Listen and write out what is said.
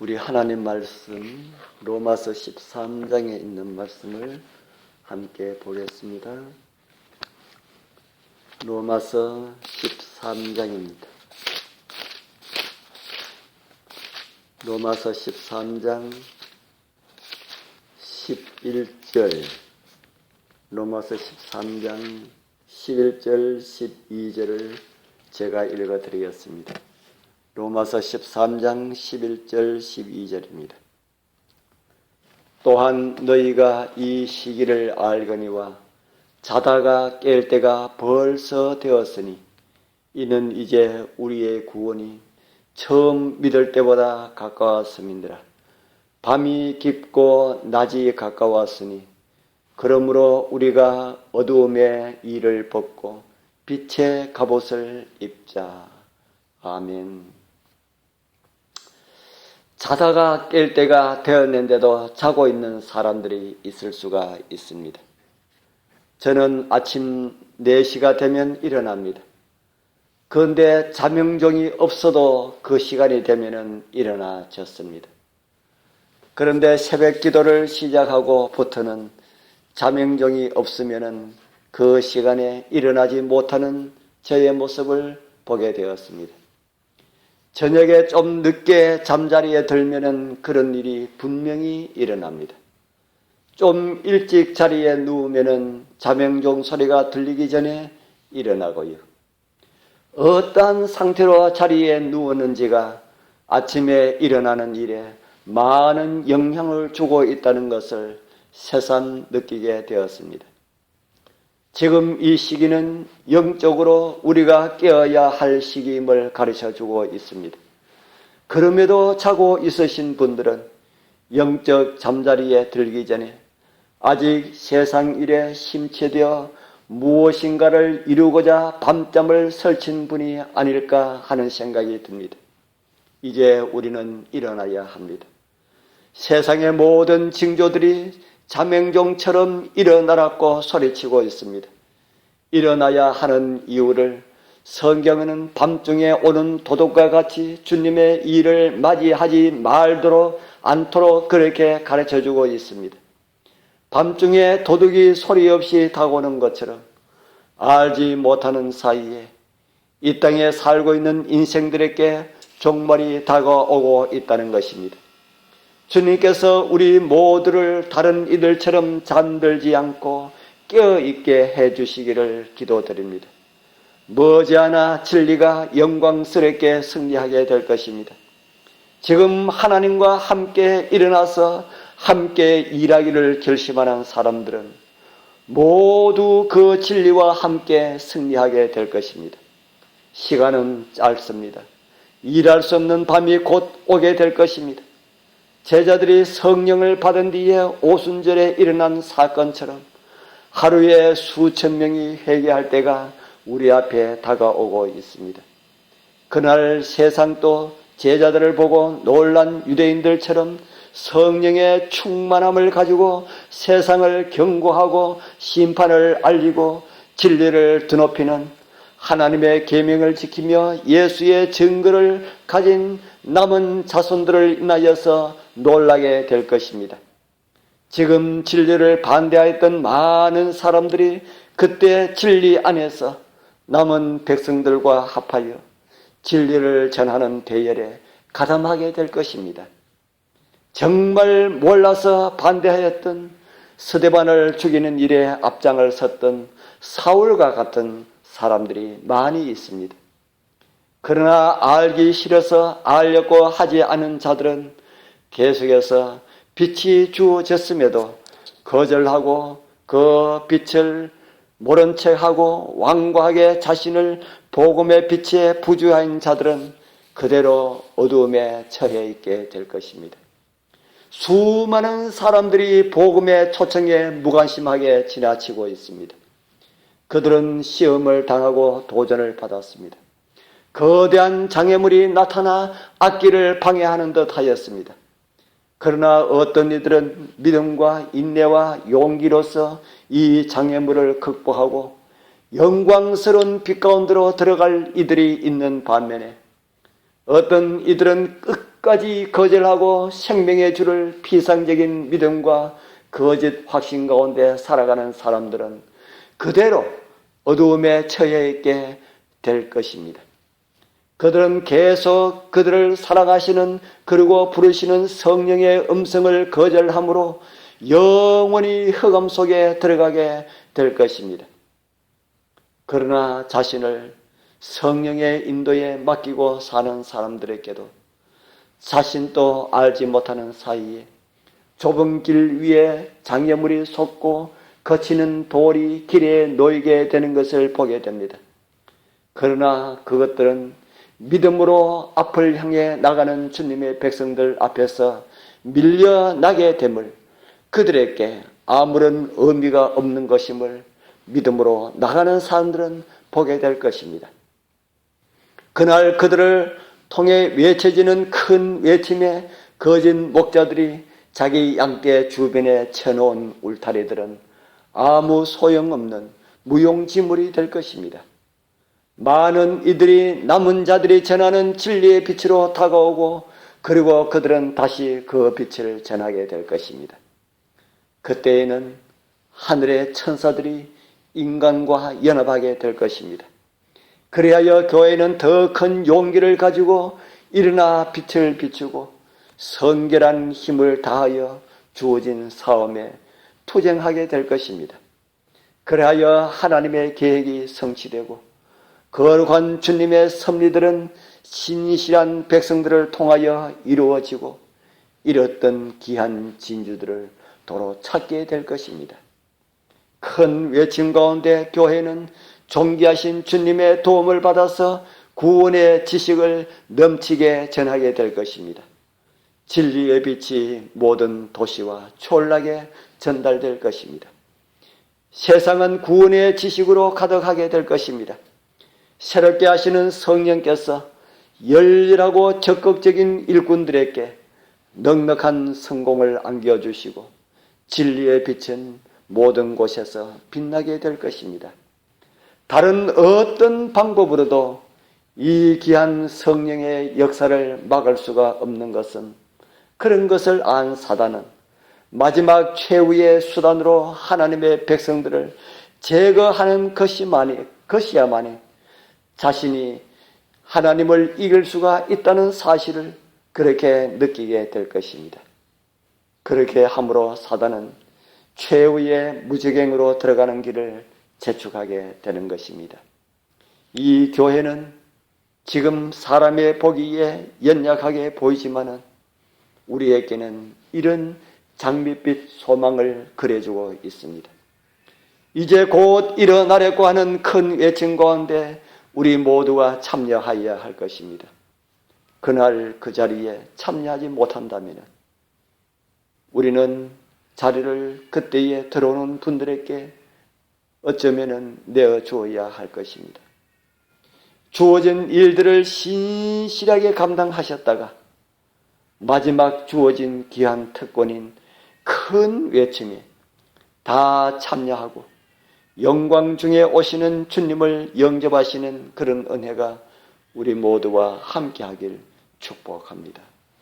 우리 하나님 말씀 로마서 13장에 있는 말씀을 함께 보겠습니다. 로마서 13장입니다. 로마서 13장 11절, 로마서 13장 11절 12절을 제가 읽어드리겠습니다. 로마서 13장 11절 12절입니다. 또한 너희가 이 시기를 알거니와 자다가 깰 때가 벌써 되었으니 이는 이제 우리의 구원이 처음 믿을 때보다 가까웠음이니라. 밤이 깊고 낮이 가까웠으니 그러므로 우리가 어두움의 일을 벗고 빛의 갑옷을 입자. 아멘. 자다가 깰 때가 되었는데도 자고 있는 사람들이 있을 수가 있습니다. 저는 아침 4시가 되면 일어납니다. 그런데 자명종이 없어도 그 시간이 되면 일어나졌습니다. 그런데 새벽 기도를 시작하고부터는 자명종이 없으면 그 시간에 일어나지 못하는 저의 모습을 보게 되었습니다. 저녁에 좀 늦게 잠자리에 들면은 그런 일이 분명히 일어납니다. 좀 일찍 자리에 누우면은 자명종 소리가 들리기 전에 일어나고요. 어떠한 상태로 자리에 누웠는지가 아침에 일어나는 일에 많은 영향을 주고 있다는 것을 새삼 느끼게 되었습니다. 지금 이 시기는 영적으로 우리가 깨어야 할 시기임을 가르쳐주고 있습니다. 그럼에도 자고 있으신 분들은 영적 잠자리에 들기 전에 아직 세상 일에 심취되어 무엇인가를 이루고자 밤잠을 설친 분이 아닐까 하는 생각이 듭니다. 이제 우리는 일어나야 합니다. 세상의 모든 징조들이 자명종처럼 일어나라고 소리치고 있습니다. 일어나야 하는 이유를 성경은 밤중에 오는 도둑과 같이 주님의 일을 맞이하지 말도록 않도록 그렇게 가르쳐주고 있습니다. 밤중에 도둑이 소리 없이 다가오는 것처럼 알지 못하는 사이에 이 땅에 살고 있는 인생들에게 종말이 다가오고 있다는 것입니다. 주님께서 우리 모두를 다른 이들처럼 잠들지 않고 깨어있게 해주시기를 기도드립니다. 머지않아 진리가 영광스럽게 승리하게 될 것입니다. 지금 하나님과 함께 일어나서 함께 일하기를 결심하는 사람들은 모두 그 진리와 함께 승리하게 될 것입니다. 시간은 짧습니다. 일할 수 없는 밤이 곧 오게 될 것입니다. 제자들이 성령을 받은 뒤에 오순절에 일어난 사건처럼 하루에 수천 명이 회개할 때가 우리 앞에 다가오고 있습니다. 그날 세상도 제자들을 보고 놀란 유대인들처럼 성령의 충만함을 가지고 세상을 경고하고 심판을 알리고 진리를 드높이는 하나님의 계명을 지키며 예수의 증거를 가진 남은 자손들을 인하여서 놀라게 될 것입니다. 지금 진리를 반대하였던 많은 사람들이 그때 진리 안에서 남은 백성들과 합하여 진리를 전하는 대열에 가담하게 될 것입니다. 정말 몰라서 반대하였던 스데반을 죽이는 일에 앞장을 섰던 사울과 같은 사람들이 많이 있습니다. 그러나 알기 싫어서 알려고 하지 않은 자들은 계속해서 빛이 주어졌음에도 거절하고 그 빛을 모른 척하고 완고하게 자신을 복음의 빛에 부주한 자들은 그대로 어두움에 처해 있게 될 것입니다. 수많은 사람들이 복음의 초청에 무관심하게 지나치고 있습니다. 그들은 시험을 당하고 도전을 받았습니다. 거대한 장애물이 나타나 앞길을 방해하는 듯 하였습니다. 그러나 어떤 이들은 믿음과 인내와 용기로서 이 장애물을 극복하고 영광스러운 빛 가운데로 들어갈 이들이 있는 반면에 어떤 이들은 끝까지 거절하고 생명의 주를 피상적인 믿음과 거짓 확신 가운데 살아가는 사람들은 그대로 어두움에 처해 있게 될 것입니다. 그들은 계속 그들을 사랑하시는 그리고 부르시는 성령의 음성을 거절함으로 영원히 흑암 속에 들어가게 될 것입니다. 그러나 자신을 성령의 인도에 맡기고 사는 사람들에게도 자신도 알지 못하는 사이에 좁은 길 위에 장애물이 솟고 거치는 돌이 길에 놓이게 되는 것을 보게 됩니다. 그러나 그것들은 믿음으로 앞을 향해 나가는 주님의 백성들 앞에서 밀려나게 됨을, 그들에게 아무런 의미가 없는 것임을 믿음으로 나가는 사람들은 보게 될 것입니다. 그날 그들을 통해 외쳐지는 큰 외침에 거짓 목자들이 자기 양떼 주변에 쳐놓은 울타리들은 아무 소용없는 무용지물이 될 것입니다. 많은 이들이 남은 자들이 전하는 진리의 빛으로 다가오고 그리고 그들은 다시 그 빛을 전하게 될 것입니다. 그때에는 하늘의 천사들이 인간과 연합하게 될 것입니다. 그리하여 교회는 더 큰 용기를 가지고 일어나 빛을 비추고 성결한 힘을 다하여 주어진 사업에 투쟁하게 될 것입니다. 그리하여 하나님의 계획이 성취되고 거룩한 주님의 섭리들은 신실한 백성들을 통하여 이루어지고 잃었던 귀한 진주들을 도로 찾게 될 것입니다. 큰 외침 가운데 교회는 존귀하신 주님의 도움을 받아서 구원의 지식을 넘치게 전하게 될 것입니다. 진리의 빛이 모든 도시와 촐하게 전달될 것입니다. 세상은 구원의 지식으로 가득하게 될 것입니다. 새롭게 하시는 성령께서 열렬하고 적극적인 일꾼들에게 넉넉한 성공을 안겨주시고 진리의 빛은 모든 곳에서 빛나게 될 것입니다. 다른 어떤 방법으로도 이 귀한 성령의 역사를 막을 수가 없는 것은, 그런 것을 안 사단은 마지막 최후의 수단으로 하나님의 백성들을 제거하는 것이야만이 자신이 하나님을 이길 수가 있다는 사실을 그렇게 느끼게 될 것입니다. 그렇게 함으로 사단은 최후의 무지갱으로 들어가는 길을 재촉하게 되는 것입니다. 이 교회는 지금 사람의 보기에 연약하게 보이지만은 우리에게는 이런 장밋빛 소망을 그려주고 있습니다. 이제 곧 일어나려고 하는 큰 외침 가운데 우리 모두가 참여하여야 할 것입니다. 그날 그 자리에 참여하지 못한다면 우리는 자리를 그때에 들어오는 분들에게 어쩌면은 내어주어야 할 것입니다. 주어진 일들을 신실하게 감당하셨다가 마지막 주어진 귀한 특권인 큰 외침에 다 참여하고 영광 중에 오시는 주님을 영접하시는 그런 은혜가 우리 모두와 함께하길 축복합니다.